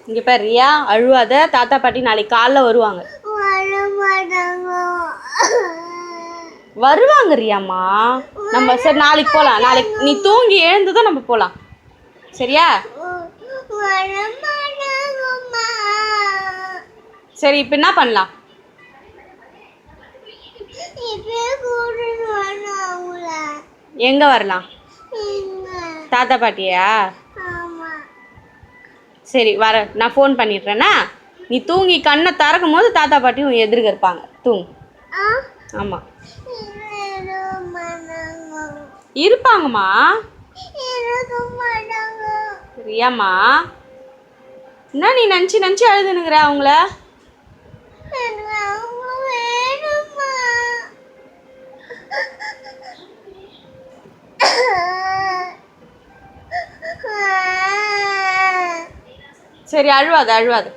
இங்கே பாரு ரியா, அழுவாத. தாத்தா பாட்டி நாளைக்கு காலைல வருவாங்க. வருவாங்க ரியாம்மா. நம்ம சரி நாளைக்கு போகலாம். நாளைக்கு நீ தூங்கி எழுந்ததும் நம்ம போகலாம். சரியா? சரி இப்போ என்ன பண்ணலாம்? எங்கே வரலாம்? தாத்தா பாட்டியா? சரி வர, நான் ஃபோன் பண்ணிடுறேன்னா. நீ தூங்கி கண்ணை திறக்கும் போது தாத்தா பாட்டியும் எதிர்க்க இருப்பாங்க. தூங்கு. ஆமாம் இருப்பாங்கம்மா. ரியாம்மா, என்ன நீ நினச்சி அழுதுனுங்கிற அவங்கள? சரி அழுவாத அழுவாத.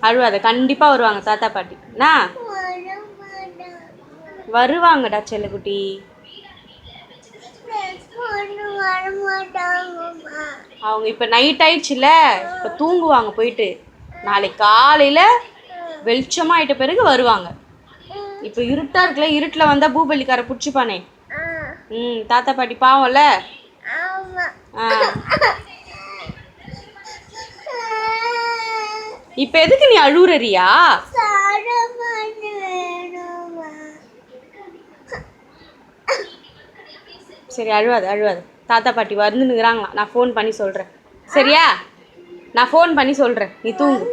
அழுவாத. கண்டிப்பாக வருவாங்க தாத்தா பாட்டி. என்ன வருவாங்கடா செல்லக்குட்டி. அவங்க இப்போ நைட் ஆயிடுச்சுல, இப்போ தூங்குவாங்க போயிட்டு. நாளைக்கு காலையில் வெளிச்சமாக ஆயிட்ட பிறகு வருவாங்க. இப்போ இருட்டாக இருக்குல்ல, இருட்டில் வந்தால் பூபலிக்கார பிடிச்சிப்பானே. தாத்தா பாட்டி பாவம்ல. இப்போ எதுக்கு நீ அழுவுறியா? சரி அழுவாது அழுவாது. தாத்தா பாட்டி வந்துன்னுக்குறாங்களாம். நான் ஃபோன் பண்ணி சொல்கிறேன். சரியா? நான் ஃபோன் பண்ணி சொல்கிறேன். நீ தூங்கு.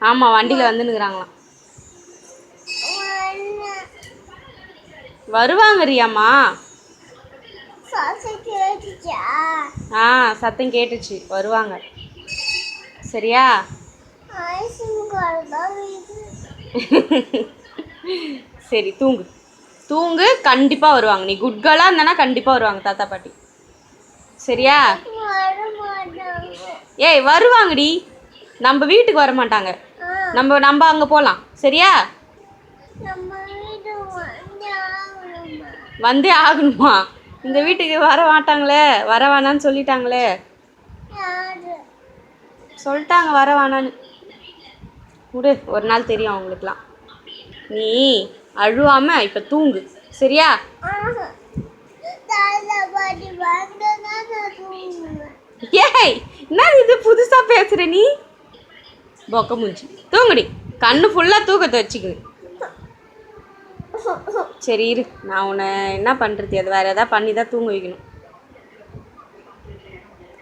ஆமாம் வண்டியில் வந்துன்னுக்குறாங்களாம். வருவாங்க ரியாம்மா. சத்தம் கேட்டுச்சு. வருவாங்க. சரியா? சரி தூங்கு தூங்கு. கண்டிப்பாக வருவாங்க. நீ குட் கேர்ளாக இருந்தனா கண்டிப்பாக வருவாங்க தாத்தா பாட்டி. சரியா? ஏய் வருவாங்கடி. நம்ம வீட்டுக்கு வர மாட்டாங்க. நம்ம அங்கே போகலாம். சரியா? வந்தே ஆகணுமா? இந்த வீட்டுக்கு வர மாட்டாங்களே, வர வேணான்னு சொல்லிட்டாங்களே. சொல்லிட்டாங்க வர வேணான்னு. விடு, ஒரு நாள் தெரியும் அவங்களுக்குலாம். நீ அழுவாம இப்போ தூங்கு. சரியா? ஏய் என்ன இது புதுசாக பேசுகிற நீ? பொக்க மூஞ்சி. தூங்குடி. கண்ணு ஃபுல்லாக தூக்கத்தை வச்சுக்குது. சரி இரு, நான் உன்னை என்ன பண்ணுறது? அது வேறு எதாவது பண்ணி தான் தூங்க வைக்கணும்.